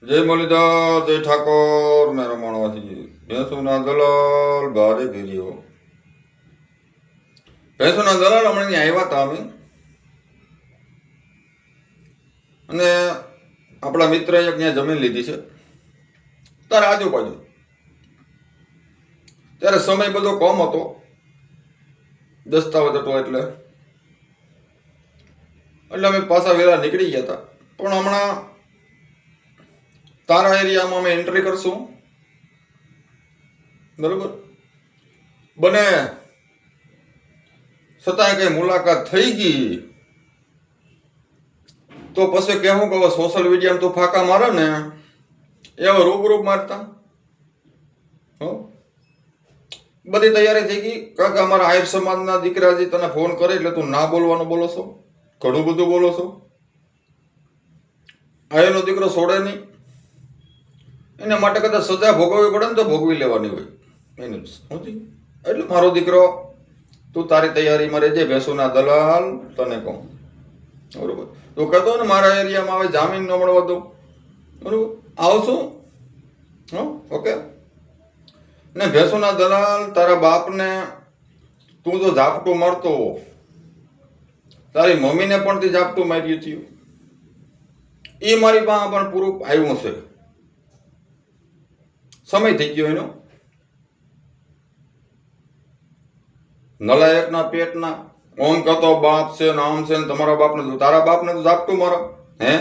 જય મુરલીધર, જય ઠાકોર, મેરો માણવાસી ભેંસોના દલાલ ભારે ગીરીઓ. ભેંસોના દલાલ હમણાં ત્યાં આવ્યા હતા અમે, અને આપણા મિત્ર એક ત્યાં જમીન લીધી છે તારે આજુબાજુ. ત્યારે સમય બધો કમ હતો, દસ્તાવેજ હતો, એટલે અમે પાછા વેલા નીકળી ગયા હતા. પણ હમણાં તારા એરિયામાં અમે એન્ટ્રી કરશું, બરોબર? બને છતાંય કઈ મુલાકાત થઈ ગઈ તો પછી કહેવું કે સોશિયલ મીડિયામાં તું ફાંકા મારે ને એવો રૂબરૂ મારતા. બધી તૈયારી થઈ ગઈ. કારણ કે અમારા આહિર સમાજના દીકરાજી તને ફોન કરે એટલે તું ના બોલવાનું બોલો છો, ઘણું બધું બોલો છો. આહિરનો દીકરો છોડે નહીં, એના માટે કદાચ સજા ભોગવવી પડે ને તો ભોગવી લેવાની હોય એનું સમજી. એટલે મારો દીકરો તું તારી તૈયારીમાં રહેજે. ભેંસોના દલાલ તને કહું, બરોબર? તું કહેતો ને મારા એરિયામાં હવે જામીન ન મળવા દઉં, બરોબર? આવશું. ઓકે. ને ભેંસોના દલાલ તારા બાપને તું તો ઝાપટું મારતો, તારી મમ્મીને પણ તે ઝાપટું માર્યું થયું. એ મારી પાસે પણ પૂરું આવ્યું છે. સમય થઈ ગયો એનો. નલાયકના પેટના ઓમ કહેતો બાપ છે ને આમ છે ને તમારા બાપને તારા બાપને તો ઝાપટું મારો. હે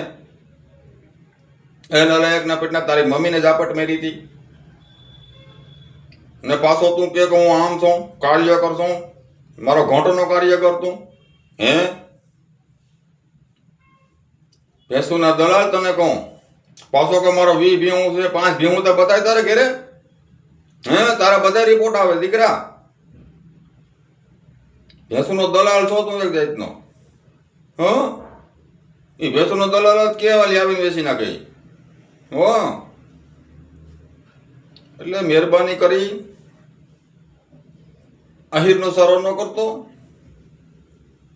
એ નલાયકના પેટના તારી મમ્મીને ઝાપટ મારી હતી, ને પાછો તું કે હું આમ છું, કાર્ય કરશું, મારો ઘોંટનો કાર્ય કરતું. હે ભેંસુના દલાલ તને કહું, પાછો કે મારો 20 ભીહું છે, 5 ભીહું તો બતાય તારે ઘેરે. હે તારા બધા રિપોર્ટ આવે દીકરા. ભેંસુનો દલાલ છો તું એક જાતનો. એ ભેંસુનો દલાલ જ કેવાલી આવીને વેચી નાખે. એટલે મહેરબાની કરી આહિરનો સારો ન કરતો.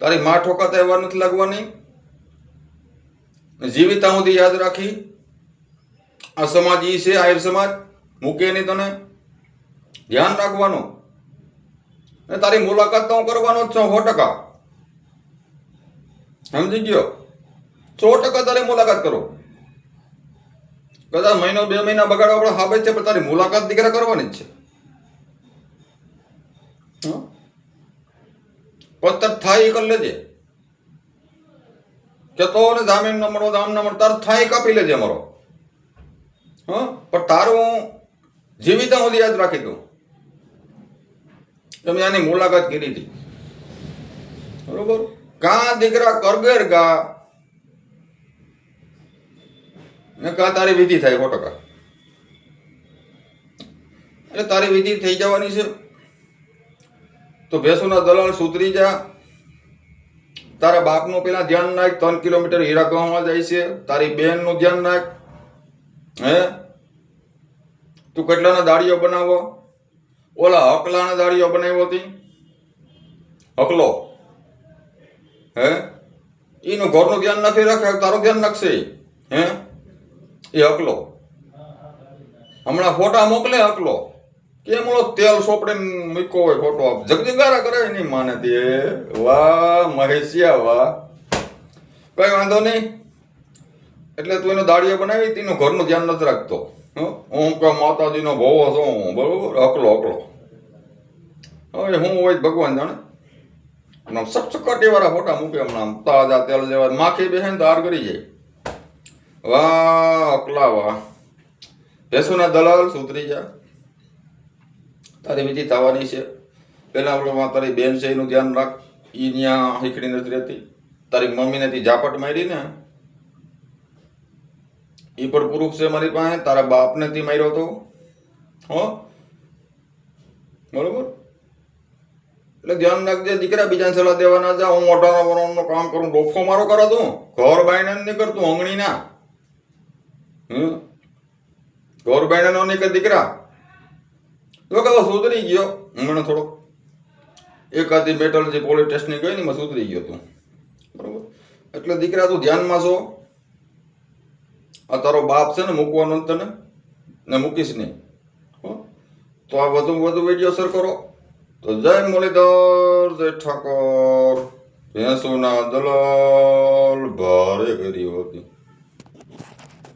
તારી માં ઠોકાતા એવા નથી લાગવાની. જીવિતા સુધી યાદ રાખી, આ સમાજ ઈ છે, આહિર સમાજ મૂકે નહીં. તને ધ્યાન રાખવાનું. ને તારી મુલાકાત તો હું કરવાનો જ છું 100%. સમજી ગયો? 100% તારી મુલાકાત કરો. કદાચ મહિનો 2 મહિના બગાડવા આપણે હાબે છે, પણ તારી મુલાકાત દીકરા કરવાની જ છે. પત્તર થાય એ કરી લેજે. કેતો ને જામીન ન મળો, દામ ન મળો, તાર થાય કાપી લેજે મારો. પણ તારું જીવિતા સુધી યાદ રાખી દઉં. તમે આની મુલાકાત કરી હતી, બરોબર? કા દીકરા કરગેર ગા ને કા તારી વિધિ થાય 100%. એટલે તારી વિધિ થઈ જવાની છે. તો ભેંસોના દલાલ સુધરી જા. તારા બાપનું પેલા ધ્યાન રાખ. 3 કિલોમીટર હીરા ગામમાં જાય છે. તારી બેનનું ધ્યાન રાખ. હે તું કેટલાના દાડીઓ બનાવો? ઓલા હકલાના દાડીઓ બનાવ્યો હતી, હકલો. હે એનું ઘરનું ધ્યાન નથી રાખે, તારું ધ્યાન રાખશે. હે એ હકલો હમણાં ફોટા મોકલે. હકલો કેમ ઓલો તેલ સોપડે મૂક્યો હોય ફોટો, જગજગારા કરે એની માને તે. વાહ મહેશિયા વાહ, કઈ વાંધો નહીં. એટલે તું એનો દાડીઓ બનાવી, તેનું ઘરનું ધ્યાન નથી રાખતો. હું કે માતાજીનો ભવો છું, બરોબર? હકલો હવે હું હોય ભગવાન જાણે. સચકટી વાળા ફોટા મૂકે હમણાં, તાજા તેલ જેવા. માખી બેસે ને તો હાર કરી જાય. વાહ અકલા વાહ. ભેંસોના દલાલ સુધરી જા. તારી વિધિ થવાની છે. પેલા આપણે તારી બેન છે એનું ધ્યાન રાખ. એ ત્યાં હીખડી નથી રહેતી. તારી મમ્મીને તી ઝાપટ મારી ને એ પણ પ્રૂફ છે મારી પાસે. તારા બાપને તી માર્યો હતો, બરોબર? એટલે ધ્યાન રાખજે દીકરા. બીજાને સલાહ દેવા ના જા. હું મોઢાનો વરણનું કામ કરું, ડોફો મારો કરો તું. ઘર બાઈને નહીં કરતું, અંગણી ના. ઘર બાઈને નો નહીં કર દીકરા. તો કે સુધરી ગયો હમણાં થોડો. એકાદી મેટલ જે પોલીસ ટેસ્ટની ગઈ ને એમાં સુધરી ગયો તું, બરોબર? એટલે દીકરા તું ધ્યાનમાં છો. આ તારો બાપ છે ને મૂકવાનો નથી તને ને મૂકીશ નહીં હો. તો આ વધુ વિડીયો શેર કરો. તો જય મુરલીધર, જય ઠાકોર. ભેંસોના દલાલ ભારે કરી હતી.